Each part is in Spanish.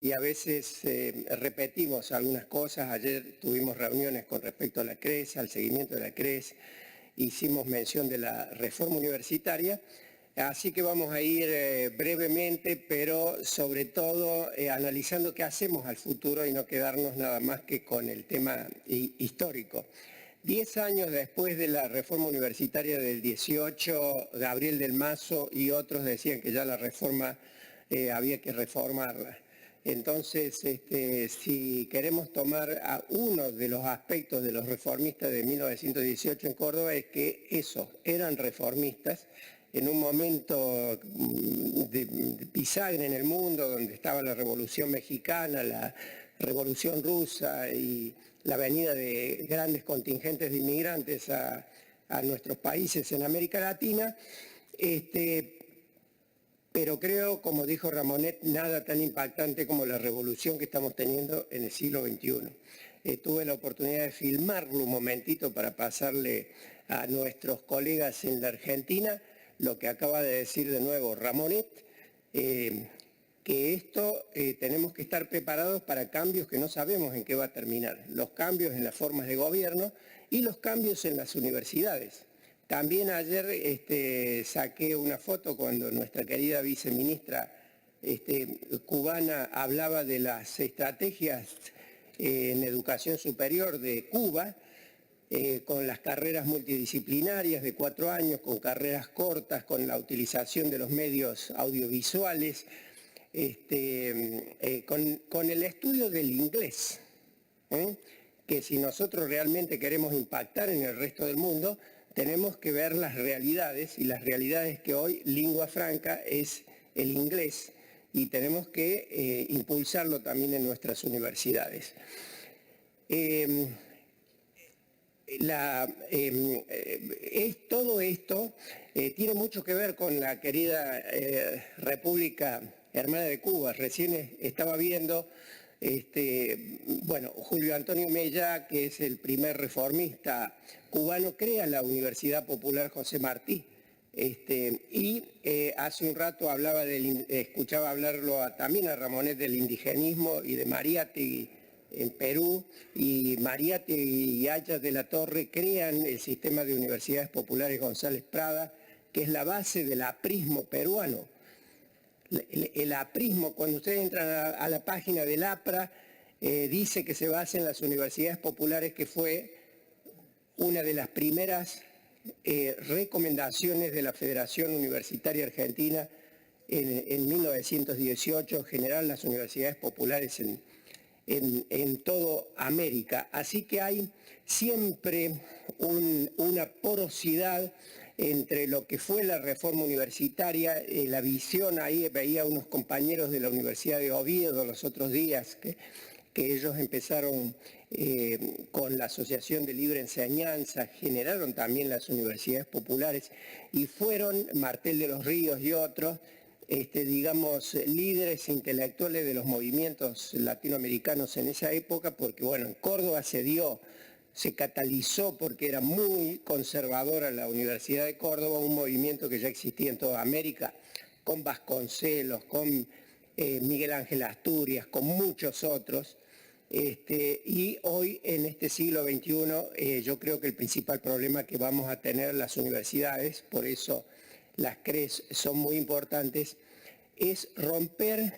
y a veces repetimos algunas cosas. Ayer tuvimos reuniones con respecto a la CRES, al seguimiento de la CRES, hicimos mención de la reforma universitaria, así que vamos a ir brevemente, pero sobre todo analizando qué hacemos al futuro y no quedarnos nada más que con el tema histórico. 10 años después de la reforma universitaria del 18, Gabriel del Mazo y otros decían que ya la reforma había que reformarla. Entonces, si queremos tomar a uno de los aspectos de los reformistas de 1918 en Córdoba, es que esos eran reformistas en un momento de bisagra en el mundo, donde estaba la Revolución Mexicana, la Revolución Rusa y la venida de grandes contingentes de inmigrantes a nuestros países en América Latina. Pero creo, como dijo Ramonet, nada tan impactante como la revolución que estamos teniendo en el siglo XXI. Tuve la oportunidad de filmarlo un momentito para pasarle a nuestros colegas en la Argentina lo que acaba de decir de nuevo Ramonet, que esto tenemos que estar preparados para cambios que no sabemos en qué va a terminar. Los cambios en las formas de gobierno y los cambios en las universidades. También ayer saqué una foto cuando nuestra querida viceministra cubana hablaba de las estrategias en educación superior de Cuba, con las carreras multidisciplinarias de 4 años, con carreras cortas, con la utilización de los medios audiovisuales, con el estudio del inglés, que si nosotros realmente queremos impactar en el resto del mundo, tenemos que ver las realidades, y las realidades que hoy lingua franca es el inglés, y tenemos que impulsarlo también en nuestras universidades. Todo esto tiene mucho que ver con la querida República Hermana de Cuba. Recién estaba viendo, Julio Antonio Mella, que es el primer reformista cubano, crea la Universidad Popular José Martí. Hace un rato escuchaba hablarlo también a Ramonet del indigenismo y de Mariátegui en Perú, y Mariátegui y Ayas de la Torre crean el sistema de universidades populares González Prada, que es la base del aprismo peruano. El aprismo, cuando ustedes entran a la página del APRA, dice que se basa en las universidades populares, que fue una de las primeras recomendaciones de la Federación Universitaria Argentina en 1918, generar las universidades populares en toda América. Así que hay siempre una porosidad entre lo que fue la reforma universitaria, la visión. Ahí veía unos compañeros de la Universidad de Oviedo los otros días, que ellos empezaron con la Asociación de Libre Enseñanza, generaron también las universidades populares, y fueron Martel de los Ríos y otros, líderes intelectuales de los movimientos latinoamericanos en esa época, porque en Córdoba se catalizó porque era muy conservadora la Universidad de Córdoba, un movimiento que ya existía en toda América, con Vasconcelos, con Miguel Ángel Asturias, con muchos otros. Y hoy, en este siglo XXI, yo creo que el principal problema que vamos a tener las universidades, por eso las CRES son muy importantes, es romper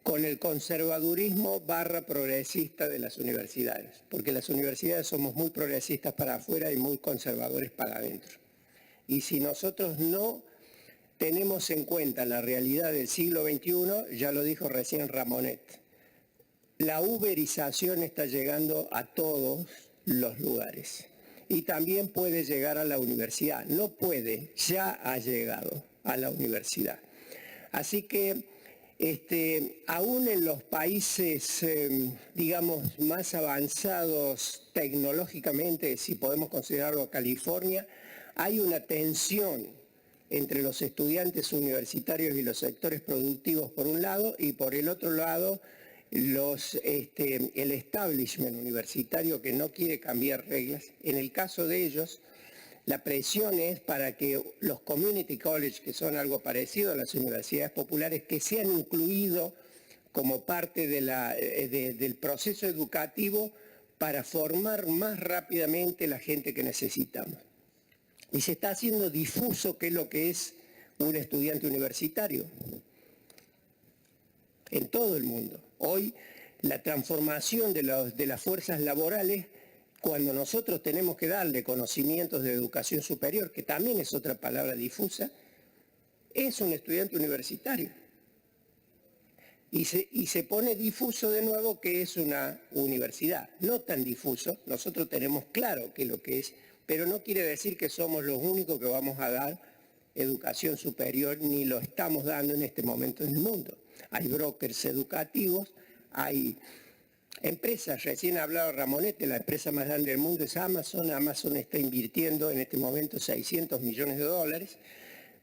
con el conservadurismo progresista de las universidades, porque las universidades somos muy progresistas para afuera y muy conservadores para adentro. Y si nosotros no tenemos en cuenta la realidad del siglo XXI, ya lo dijo recién Ramonet, la uberización está llegando a todos los lugares. Y también puede llegar a la universidad. No puede, ya ha llegado a la universidad. Así que aún en los países, más avanzados tecnológicamente, si podemos considerarlo California, hay una tensión entre los estudiantes universitarios y los sectores productivos por un lado, y por el otro lado el establishment universitario, que no quiere cambiar reglas. En el caso de ellos, La presión es para que los community college, que son algo parecido a las universidades populares, que sean incluidos como parte del proceso educativo para formar más rápidamente la gente que necesitamos. Y se está haciendo difuso qué es lo que es un estudiante universitario en todo el mundo. Hoy la transformación de las fuerzas laborales, cuando nosotros tenemos que darle conocimientos de educación superior, que también es otra palabra difusa, es un estudiante universitario. Y se pone difuso de nuevo que es una universidad. No tan difuso, nosotros tenemos claro qué es lo que es, pero no quiere decir que somos los únicos que vamos a dar educación superior, ni lo estamos dando en este momento en el mundo. Hay brokers educativos, hay empresas, recién hablaba Ramonete, la empresa más grande del mundo es Amazon. Amazon está invirtiendo en este momento 600 millones de dólares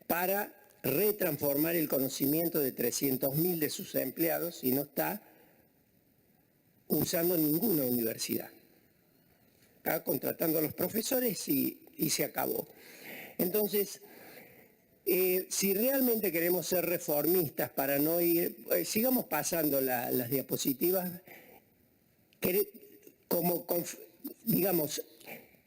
para retransformar el conocimiento de 300.000 de sus empleados y no está usando ninguna universidad. Está contratando a los profesores y se acabó. Entonces, si realmente queremos ser reformistas para no ir, sigamos pasando las diapositivas, digamos,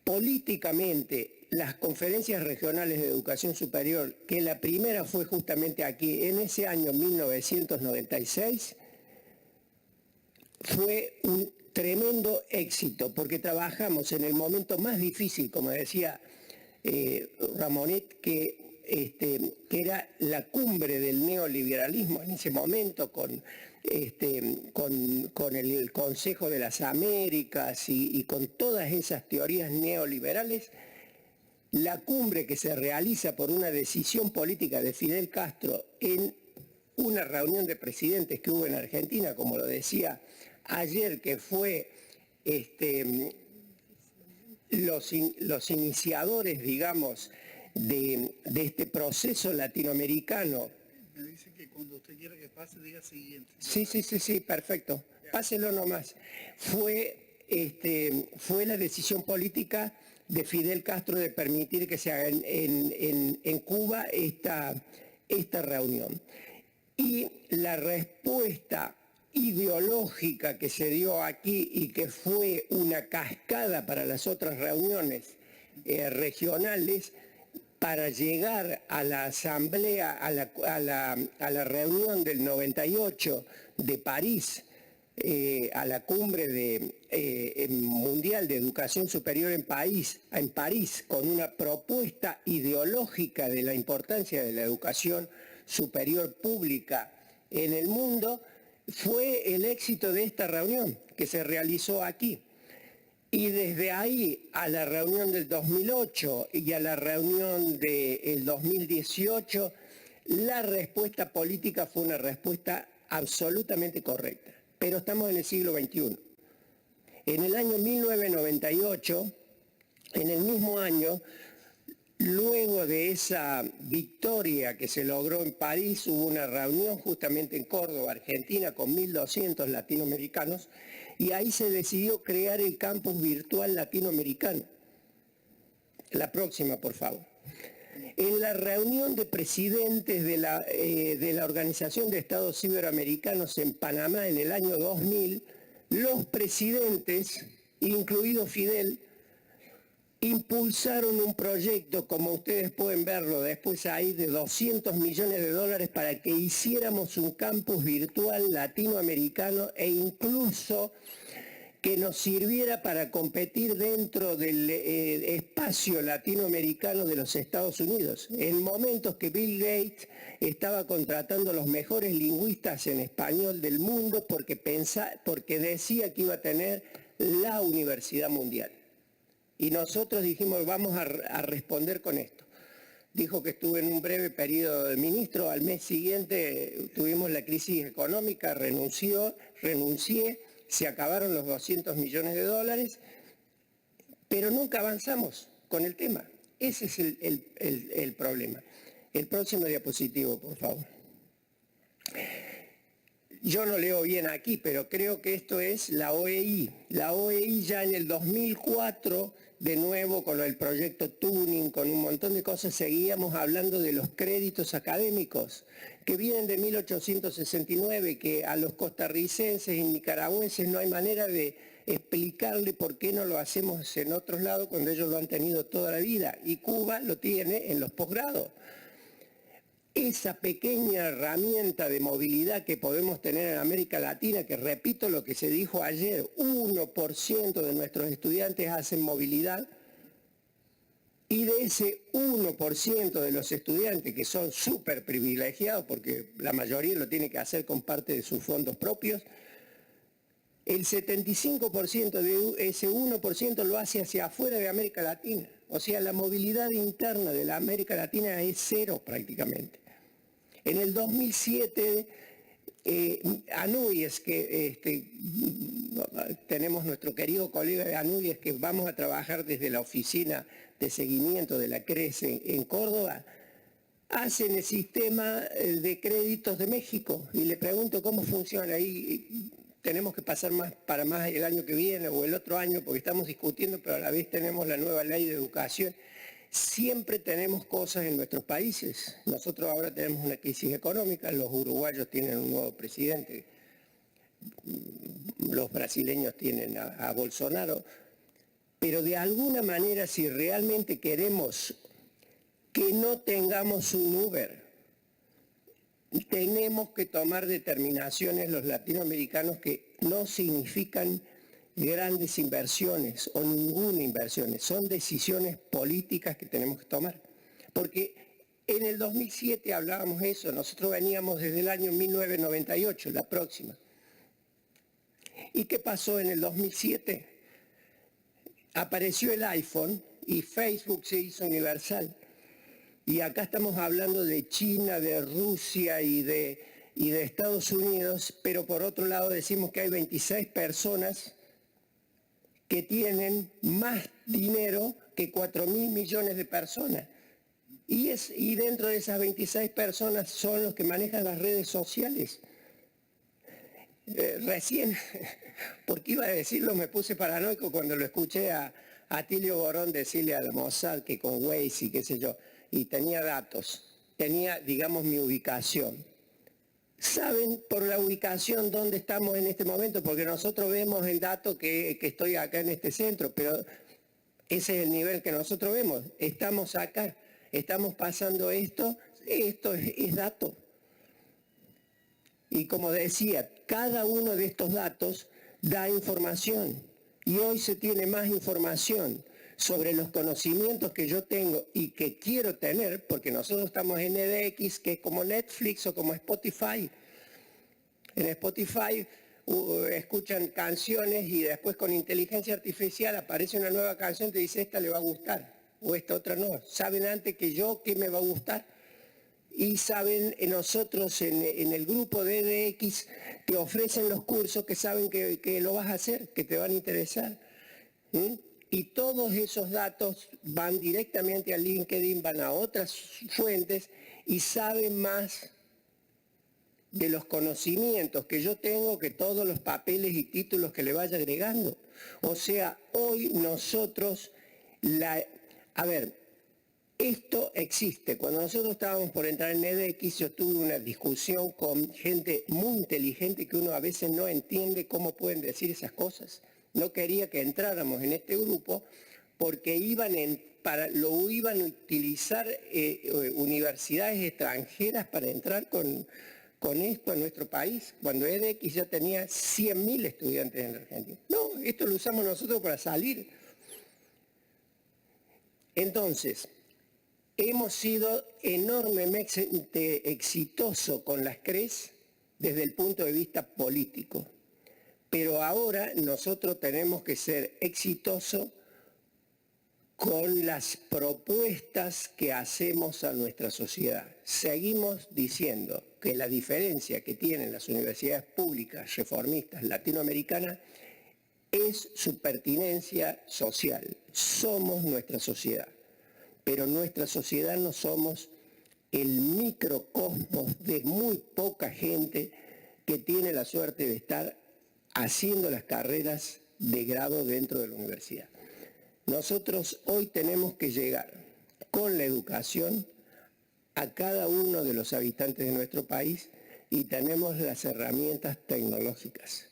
políticamente, las conferencias regionales de educación superior, que la primera fue justamente aquí, en ese año 1996, fue un tremendo éxito, porque trabajamos en el momento más difícil, como decía Ramonet, que era la cumbre del neoliberalismo en ese momento, con el Consejo de las Américas y con todas esas teorías neoliberales. La cumbre que se realiza por una decisión política de Fidel Castro en una reunión de presidentes que hubo en Argentina, como lo decía ayer, que fue los iniciadores, digamos, de este proceso latinoamericano. Me dice que cuando usted quiera que pase, diga siguiente. Sí, perfecto. Páselo nomás. Fue la decisión política de Fidel Castro de permitir que se haga en Cuba esta reunión. Y la respuesta ideológica que se dio aquí y que fue una cascada para las otras reuniones regionales, para llegar a la asamblea, a la reunión del 98 de París, a la cumbre mundial de educación superior en París, con una propuesta ideológica de la importancia de la educación superior pública en el mundo, fue el éxito de esta reunión que se realizó aquí. Y desde ahí a la reunión del 2008 y a la reunión del 2018, la respuesta política fue una respuesta absolutamente correcta. Pero estamos en el siglo XXI. En el año 1998, en el mismo año, luego de esa victoria que se logró en París, hubo una reunión justamente en Córdoba, Argentina, con 1.200 latinoamericanos, y ahí se decidió crear el campus virtual latinoamericano. La próxima, por favor. En la reunión de presidentes de la Organización de Estados Iberoamericanos en Panamá en el año 2000, los presidentes, incluido Fidel, impulsaron un proyecto, como ustedes pueden verlo después ahí, de 200 millones de dólares para que hiciéramos un campus virtual latinoamericano e incluso que nos sirviera para competir dentro del espacio latinoamericano de los Estados Unidos, en momentos que Bill Gates estaba contratando los mejores lingüistas en español del mundo porque decía que iba a tener la universidad mundial. Y nosotros dijimos, vamos a responder con esto. Dijo que estuve en un breve periodo de ministro, al mes siguiente tuvimos la crisis económica, renuncié, se acabaron los 200 millones de dólares, pero nunca avanzamos con el tema. Ese es el problema. El próximo diapositivo, por favor. Yo no leo bien aquí, pero creo que esto es la OEI. La OEI ya en el 2004 de nuevo con el proyecto Tuning, con un montón de cosas, seguíamos hablando de los créditos académicos que vienen de 1869, que a los costarricenses y nicaragüenses no hay manera de explicarle por qué no lo hacemos en otros lados cuando ellos lo han tenido toda la vida, y Cuba lo tiene en los posgrados. Esa pequeña herramienta de movilidad que podemos tener en América Latina, que repito lo que se dijo ayer, 1% de nuestros estudiantes hacen movilidad, y de ese 1% de los estudiantes que son súper privilegiados, porque la mayoría lo tiene que hacer con parte de sus fondos propios, el 75% de ese 1% lo hace hacia afuera de América Latina. O sea, la movilidad interna de la América Latina es cero prácticamente. En el 2007, Anuyes, que tenemos nuestro querido colega de Anuyes, que vamos a trabajar desde la oficina de seguimiento de la CRES en Córdoba, hacen el sistema de créditos de México. Y le pregunto cómo funciona. Y tenemos que pasar para más el año que viene o el otro año, porque estamos discutiendo, pero a la vez tenemos la nueva ley de educación. Siempre tenemos cosas en nuestros países. Nosotros ahora tenemos una crisis económica, los uruguayos tienen un nuevo presidente, los brasileños tienen a Bolsonaro, pero de alguna manera, si realmente queremos que no tengamos un Uber, tenemos que tomar determinaciones los latinoamericanos que no significan grandes inversiones o ninguna inversión, son decisiones políticas que tenemos que tomar. Porque en el 2007 hablábamos eso, nosotros veníamos desde el año 1998, la próxima. ¿Y qué pasó en el 2007? Apareció el iPhone y Facebook se hizo universal. Y acá estamos hablando de China, de Rusia y de Estados Unidos, pero por otro lado decimos que hay 26 personas que tienen más dinero que 4.000 millones de personas. Y dentro de esas 26 personas son los que manejan las redes sociales. Recién, porque iba a decirlo, me puse paranoico cuando lo escuché a Atilio Borón decirle a la Mossad que con Waze y qué sé yo, y tenía datos, tenía, digamos, mi ubicación. ¿Saben por la ubicación dónde estamos en este momento? Porque nosotros vemos el dato que estoy acá en este centro, pero ese es el nivel que nosotros vemos. Estamos acá, estamos pasando esto es dato. Y como decía, cada uno de estos datos da información. Y hoy se tiene más información sobre los conocimientos que yo tengo y que quiero tener, porque nosotros estamos en edX, que es como Netflix o como Spotify. En Spotify escuchan canciones y después con inteligencia artificial aparece una nueva canción y te dice, esta le va a gustar, o esta otra no. Saben antes que yo qué me va a gustar. Y saben nosotros en el grupo de EDX que ofrecen los cursos que saben que lo vas a hacer, que te van a interesar. Y todos esos datos van directamente a LinkedIn, van a otras fuentes y saben más de los conocimientos que yo tengo que todos los papeles y títulos que le vaya agregando. O sea, hoy nosotros, esto existe. Cuando nosotros estábamos por entrar en EDX, yo tuve una discusión con gente muy inteligente que uno a veces no entiende cómo pueden decir esas cosas. No quería que entráramos en este grupo porque lo iban a utilizar universidades extranjeras para entrar con esto a nuestro país, cuando EDX ya tenía 100.000 estudiantes en la Argentina. No, esto lo usamos nosotros para salir. Entonces, hemos sido enormemente exitosos con las CRES desde el punto de vista político, pero ahora nosotros tenemos que ser exitosos con las propuestas que hacemos a nuestra sociedad. Seguimos diciendo que la diferencia que tienen las universidades públicas reformistas latinoamericanas es su pertinencia social. Somos nuestra sociedad, pero nuestra sociedad no somos el microcosmos de muy poca gente que tiene la suerte de estar haciendo las carreras de grado dentro de la universidad. Nosotros hoy tenemos que llegar con la educación a cada uno de los habitantes de nuestro país y tenemos las herramientas tecnológicas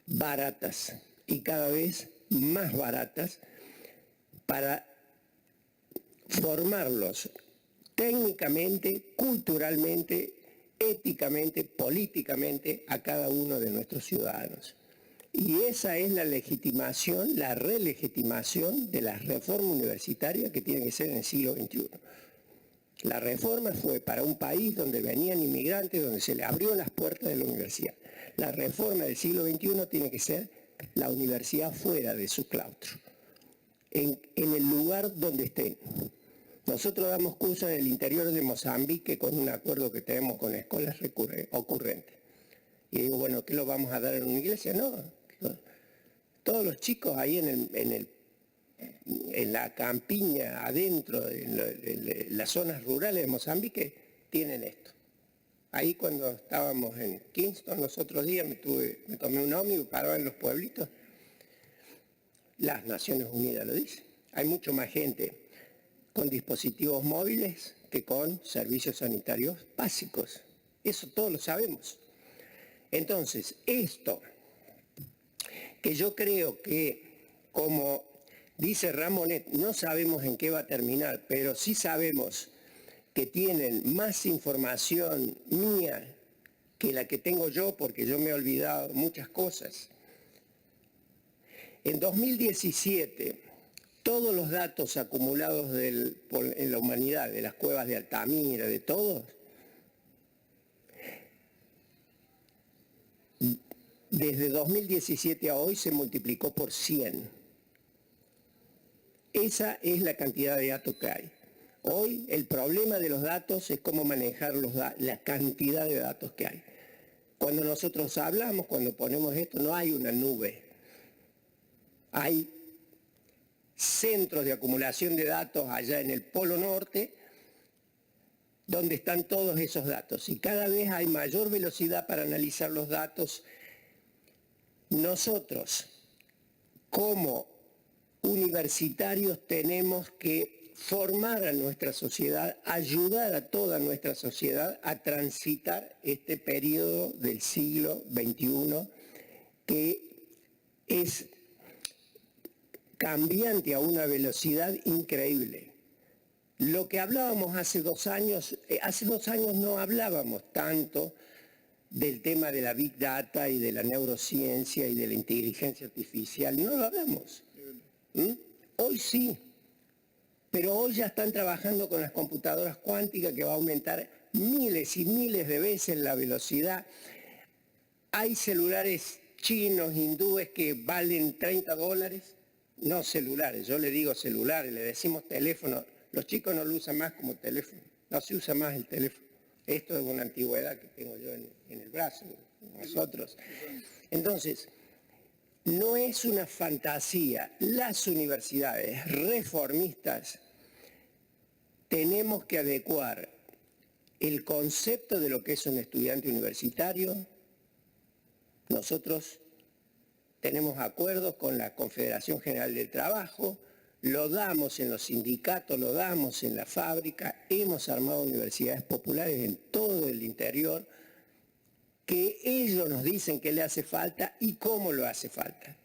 baratas y cada vez más baratas para formarlos técnicamente, culturalmente, éticamente, políticamente a cada uno de nuestros ciudadanos. Y esa es la legitimación, la relegitimación de la reforma universitaria que tiene que ser en el siglo XXI. La reforma fue para un país donde venían inmigrantes, donde se le abrió las puertas de la universidad. La reforma del siglo XXI tiene que ser la universidad fuera de su claustro, en el lugar donde estén. Nosotros damos cursos en el interior de Mozambique con un acuerdo que tenemos con escuelas ocurrentes. Y digo, bueno, ¿qué lo vamos a dar en una iglesia? No. Todos los chicos ahí en la campiña, adentro, en las zonas rurales de Mozambique, tienen esto. Ahí cuando estábamos en Kingston los otros días, me tomé un ómnibus, paraba en los pueblitos. Las Naciones Unidas lo dicen. Hay mucho más gente con dispositivos móviles que con servicios sanitarios básicos. Eso todos lo sabemos. Entonces, esto que yo creo que, como dice Ramonet, no sabemos en qué va a terminar, pero sí sabemos que tienen más información mía que la que tengo yo, porque yo me he olvidado muchas cosas. En 2017, todos los datos acumulados en la humanidad, de las cuevas de Altamira, de todos, desde 2017 a hoy se multiplicó por 100. Esa es la cantidad de datos que hay. Hoy el problema de los datos es cómo manejar la cantidad de datos que hay. Cuando nosotros hablamos, cuando ponemos esto, no hay una nube. Hay centros de acumulación de datos allá en el Polo Norte, donde están todos esos datos. Y cada vez hay mayor velocidad para analizar los datos. Nosotros, como universitarios, tenemos que formar a nuestra sociedad, ayudar a toda nuestra sociedad a transitar este periodo del siglo XXI que es cambiante a una velocidad increíble. Lo que hablábamos hace 2 años no hablábamos tanto del tema de la Big Data y de la neurociencia y de la inteligencia artificial, no lo hablamos. Hoy sí, pero hoy ya están trabajando con las computadoras cuánticas que va a aumentar miles y miles de veces la velocidad. Hay celulares chinos, hindúes que valen $30, no celulares, yo le digo celulares, le decimos teléfono, los chicos no lo usan más como teléfono, no se usa más el teléfono. Esto es una antigüedad que tengo yo en el brazo, nosotros. Entonces, no es una fantasía. Las universidades reformistas tenemos que adecuar el concepto de lo que es un estudiante universitario. Nosotros tenemos acuerdos con la Confederación General del Trabajo, lo damos en los sindicatos, lo damos en la fábrica, hemos armado universidades populares en todo el interior, que ellos nos dicen qué le hace falta y cómo lo hace falta.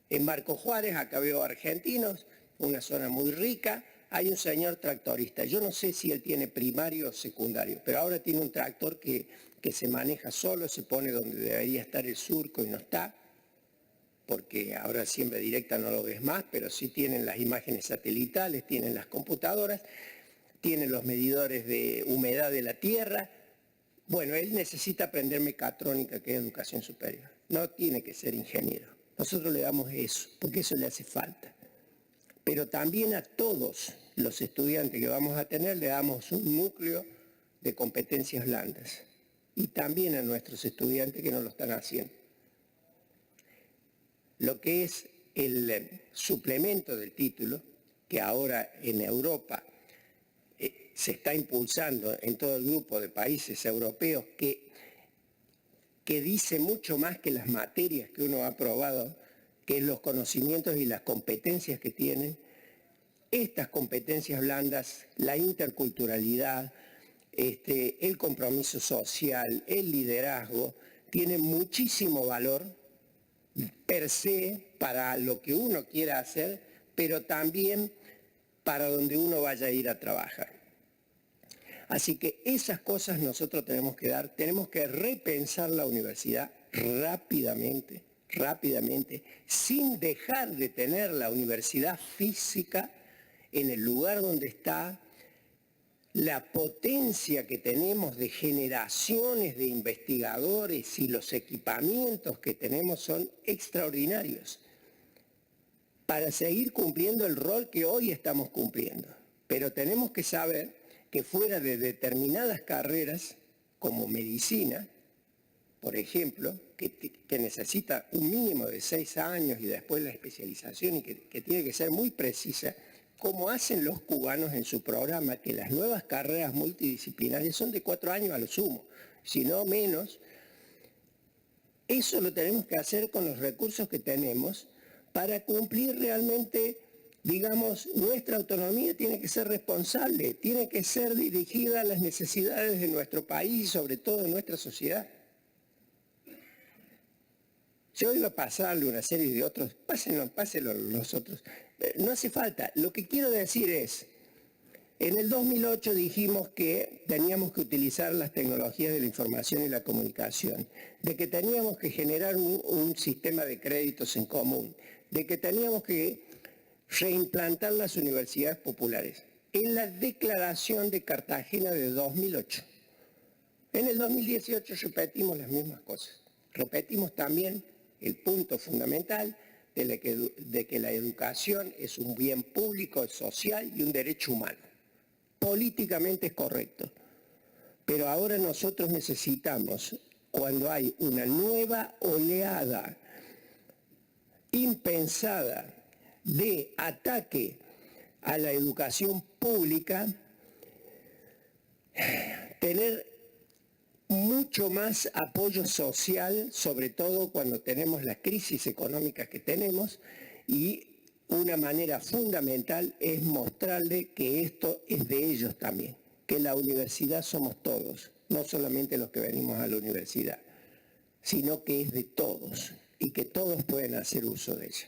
En Marco Juárez, acá veo argentinos, una zona muy rica, hay un señor tractorista. Yo no sé si él tiene primario o secundario, pero ahora tiene un tractor que se maneja solo, se pone donde debería estar el surco y no está, porque ahora siembra directa no lo ves más, pero sí tienen las imágenes satelitales, tienen las computadoras, tienen los medidores de humedad de la tierra. Bueno, él necesita aprender mecatrónica, que es educación superior. No tiene que ser ingeniero. Nosotros le damos eso, porque eso le hace falta. Pero también a todos los estudiantes que vamos a tener le damos un núcleo de competencias blandas. Y también a nuestros estudiantes que no lo están haciendo. Lo que es el suplemento del título, que ahora en Europa se está impulsando en todo el grupo de países europeos, que dice mucho más que las materias que uno ha aprobado, que es los conocimientos y las competencias que tienen. Estas competencias blandas, la interculturalidad, el compromiso social, el liderazgo, tienen muchísimo valor per se para lo que uno quiera hacer, pero también para donde uno vaya a ir a trabajar. Así que esas cosas nosotros tenemos que repensar la universidad rápidamente, sin dejar de tener la universidad física en el lugar donde está, la potencia que tenemos de generaciones de investigadores y los equipamientos que tenemos son extraordinarios para seguir cumpliendo el rol que hoy estamos cumpliendo. Pero tenemos que saber que fuera de determinadas carreras, como medicina, por ejemplo, que necesita un mínimo de 6 años y después la especialización y que tiene que ser muy precisa, como hacen los cubanos en su programa, que las nuevas carreras multidisciplinarias son de 4 años a lo sumo, si no menos. Eso lo tenemos que hacer con los recursos que tenemos para cumplir realmente, digamos, nuestra autonomía tiene que ser responsable, tiene que ser dirigida a las necesidades de nuestro país y sobre todo de nuestra sociedad. Yo iba a pasarle una serie de otros, pásenlo los otros. No hace falta. Lo que quiero decir es, en el 2008 dijimos que teníamos que utilizar las tecnologías de la información y la comunicación, de que teníamos que generar un sistema de créditos en común, de que teníamos que reimplantar las universidades populares. En la Declaración de Cartagena de 2008. En el 2018 repetimos las mismas cosas. Repetimos también el punto fundamental de que la educación es un bien público, social y un derecho humano. Políticamente es correcto, pero ahora nosotros necesitamos, cuando hay una nueva oleada impensada de ataque a la educación pública, tener mucho más apoyo social, sobre todo cuando tenemos las crisis económicas que tenemos, y una manera fundamental es mostrarle que esto es de ellos también, que la universidad somos todos, no solamente los que venimos a la universidad, sino que es de todos y que todos pueden hacer uso de ella.